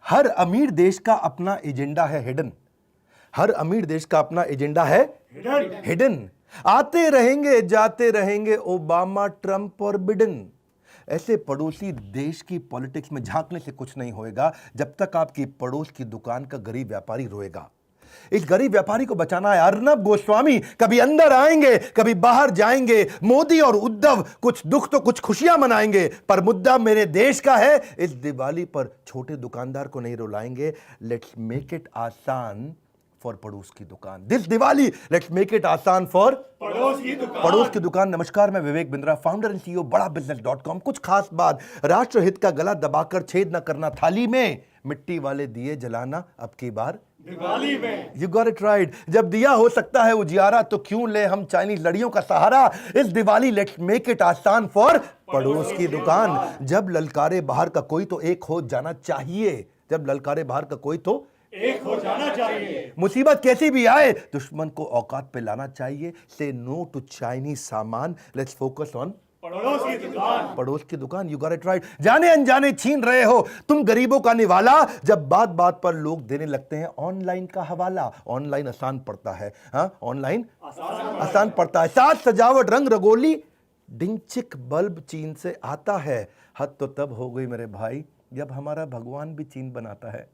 हर अमीर देश का अपना एजेंडा है हिडन। हर अमीर देश का अपना एजेंडा है हिडन। आते रहेंगे जाते रहेंगे ओबामा, ट्रंप और बिडेन। ऐसे पड़ोसी देश की पॉलिटिक्स में झांकने से कुछ नहीं होएगा जब तक आपकी पड़ोस की दुकान का गरीब व्यापारी रोएगा। इस गरीब व्यापारी को बचाना है। अर्नब गोस्वामी कभी अंदर आएंगे, कभी बाहर जाएंगे। मोदी और उद्धव कुछ दुख तो कुछ खुशियां मनाएंगे, पर मुद्दा मेरे देश का है। इस दिवाली पर छोटे दुकानदार को नहीं रुलाएंगे। लेट्स मेक इट आसान फॉर पड़ोस की दुकान। This Diwali let's make it आसान फॉर पड़ोस की दुकान। नमस्कार, मैं Vivek Bindra, founder and CEO बड़ा बिजनेस.com। कुछ खास बात, राष्ट्रहित का गला दबाकर छेद न करना थाली में, मिट्टी वाले दिए जलाना अब की बार दिवाली में। You got it right. जब दिया हो सकता है उजियारा तो क्यों ले हम चाइनीज लड़ियों का सहारा। इस दिवाली लेट्स मेक इट आसान फॉर पड़ोस की दुकान। जब ललकारे बाहर का कोई तो एक हो जाना चाहिए। जब ललकारे बाहर का कोई तो एक हो जाना चाहिए। मुसीबत कैसी भी आए दुश्मन को औकात पे लाना चाहिए। से नो टू चाइनीज सामान, लेट्स फोकस ऑन पड़ोस की दुकान। पड़ोस की दुकान, यू गॉट इट राइट। जाने अनजाने छीन रहे हो तुम गरीबों का निवाला, जब बात बात पर लोग देने लगते हैं ऑनलाइन का हवाला। ऑनलाइन आसान पड़ता है, हाँ ऑनलाइन आसान पड़ता है। साज सजावट रंग रंगोली डिंचिक बल्ब चीन से आता है। हद तो तब हो गई मेरे भाई जब हमारा भगवान भी चीन बनाता है।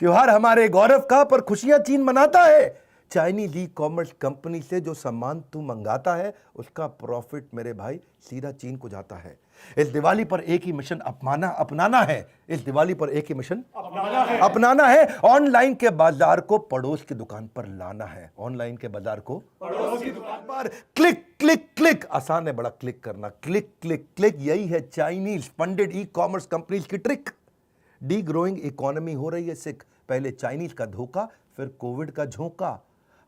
त्योहार हमारे गौरव का, पर खुशियां चीन मनाता है। चाइनीज ई कॉमर्स कंपनी से जो सामान तू मंगाता है उसका प्रॉफिट मेरे भाई सीधा चीन को जाता है। इस दिवाली पर एक ही मिशन अपनाना है। इस दिवाली पर एक ही मिशन अपनाना है। ऑनलाइन के बाजार को पड़ोस की दुकान पर लाना है। ऑनलाइन के बाजार को पड़ोस की दुकान पर क्लिक क्लिक क्लिक। आसान है बड़ा क्लिक करना, क्लिक क्लिक क्लिक। यही है Chinese funded e commerce companies की ट्रिक। डी ग्रोइंग इकोनॉमी हो रही है सिख। पहले चाइनीज का धोखा, फिर कोविड का झोंका।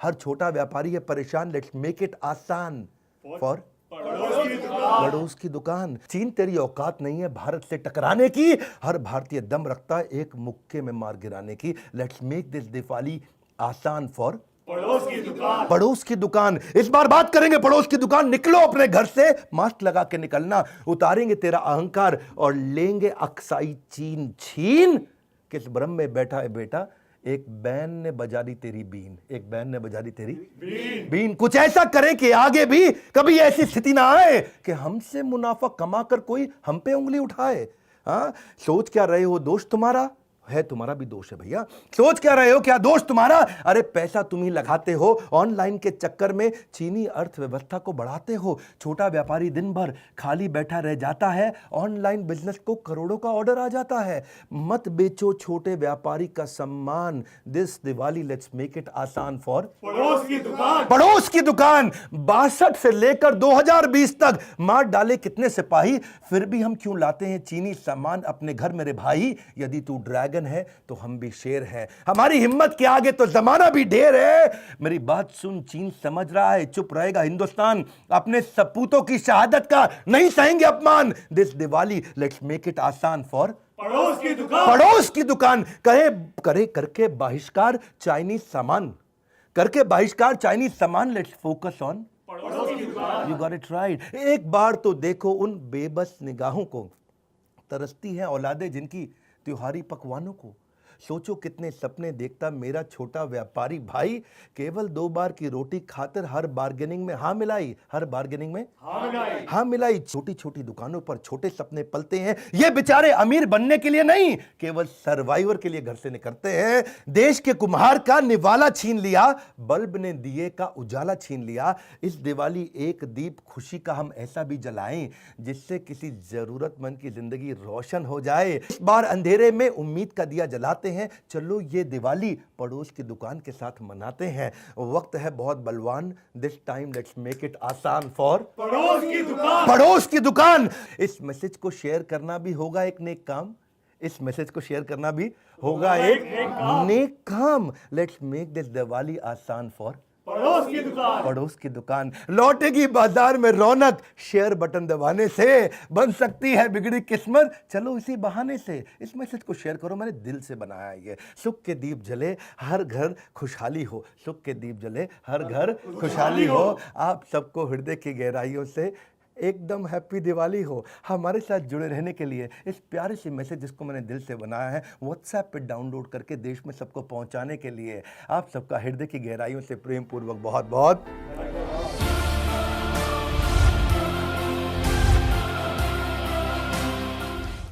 हर छोटा व्यापारी है परेशान। लेट्स मेक इट आसान फॉर पड़ोस की दुकान। चीन तेरी औकात नहीं है भारत से टकराने की। हर भारतीय दम रखता है एक मुक्के में मार गिराने की। लेट्स मेक दिस दिवाली आसान फॉर पड़ोस की दुकान। पड़ोस की दुकान। इस बार बात करेंगे पड़ोस की दुकान। निकलो अपने घर से, मास्क लगा के निकलना। उतारेंगे तेरा अहंकार और लेंगे अक्साई चीन छीन। किस भ्रम में बैठा है बेटा, एक बैन ने बजा दी तेरी बीन। एक बैन ने बजा दी तेरी बीन। कुछ ऐसा करें कि आगे भी कभी ऐसी स्थिति ना आए कि हमसे मुनाफा कमाकर कोई हम पे उंगली उठाए। हाँ, सोच क्या रहे हो दोस्त तुम्हारा है, तुम्हारा भी दोष है भैया। सोच क्या रहे हो, क्या दोष तुम्हारा। अरे पैसा तुम ही लगाते हो ऑनलाइन के चक्कर में, चीनी अर्थव्यवस्था को बढ़ाते हो। छोटा व्यापारी दिन भर खाली बैठा रह जाता है, ऑनलाइन बिजनेस को करोड़ों का ऑर्डर आ जाता है। मत बेचो छोटे व्यापारी का सम्मान। This Diwali let's make it आसान फॉर पड़ोस की दुकान। पड़ोस की दुकान। 62 से लेकर 2020 तक मार डाले कितने सिपाही, फिर भी हम क्यों लाते हैं चीनी सामान अपने घर मेरे भाई। यदि तू ड्रैगन है तो हम भी शेर हैं। हमारी हिम्मत के आगे तो जमाना भी ढेर है। मेरी बात सुन, चीन समझ रहा है चुप रहेगा हिंदुस्तान। अपने सपूतों की शहादत का नहीं सहेंगे अपमान। This Diwali let's make it आसान फॉर पड़ोस की दुकान। पड़ोस की दुकान। करे करके बहिष्कार चाइनीज सामान, करके बहिष्कार चाइनीज सामान। लेट्स फोकस ऑन पड़ोस की दुकान। You got it right. एक बार तो देखो उन बेबस निगाहों को, तरसती हैं औलादे जिनकी त्योहारी पकवानों को। सोचो कितने सपने देखता मेरा छोटा व्यापारी भाई। केवल 2 बार की रोटी खाकर हर बार्गेनिंग में हाँ मिलाई, हर बार्गेनिंग में हाँ मिलाई। छोटी छोटी दुकानों पर छोटे सपने पलते हैं। ये बेचारे अमीर बनने के लिए नहीं, केवल सर्वाइवर के लिए घर से निकलते हैं। देश के कुम्हार का निवाला छीन लिया, बल्ब ने दिए का उजाला छीन लिया। इस दिवाली एक दीप खुशी का हम ऐसा भी जलाएं जिससे किसी जरूरतमंद की जिंदगी रोशन हो जाए। इस बार अंधेरे में उम्मीद का दिया जलाते हैं। चलो ये दिवाली पड़ोस की दुकान के साथ मनाते हैं। वक्त है बहुत बलवान। This time let's make it आसान फॉर पड़ोस की दुकान। पड़ोस की दुकान। इस मैसेज को शेयर करना भी होगा एक नेक काम। इस मैसेज को शेयर करना भी होगा एक नेक काम। लेट्स मेक दिस दिवाली आसान फॉर पड़ोस की दुकान। पड़ोस की दुकान। लौटेगी बाजार में रौनक, शेयर बटन दबाने से बन सकती है बिगड़ी किस्मत। चलो इसी बहाने से इस मैसेज को शेयर करो। मैंने दिल से बनाया ये। सुख के दीप जले हर घर खुशहाली हो। सुख के दीप जले हर घर खुशहाली हो। आप सबको हृदय की गहराइयों से एकदम हैप्पी दिवाली हो। हमारे साथ जुड़े रहने के लिए इस प्यारे से मैसेज जिसको मैंने दिल से बनाया है व्हाट्सएप पे डाउनलोड करके देश में सबको पहुंचाने के लिए आप सबका हृदय की गहराइयों से प्रेम पूर्वक बहुत बहुत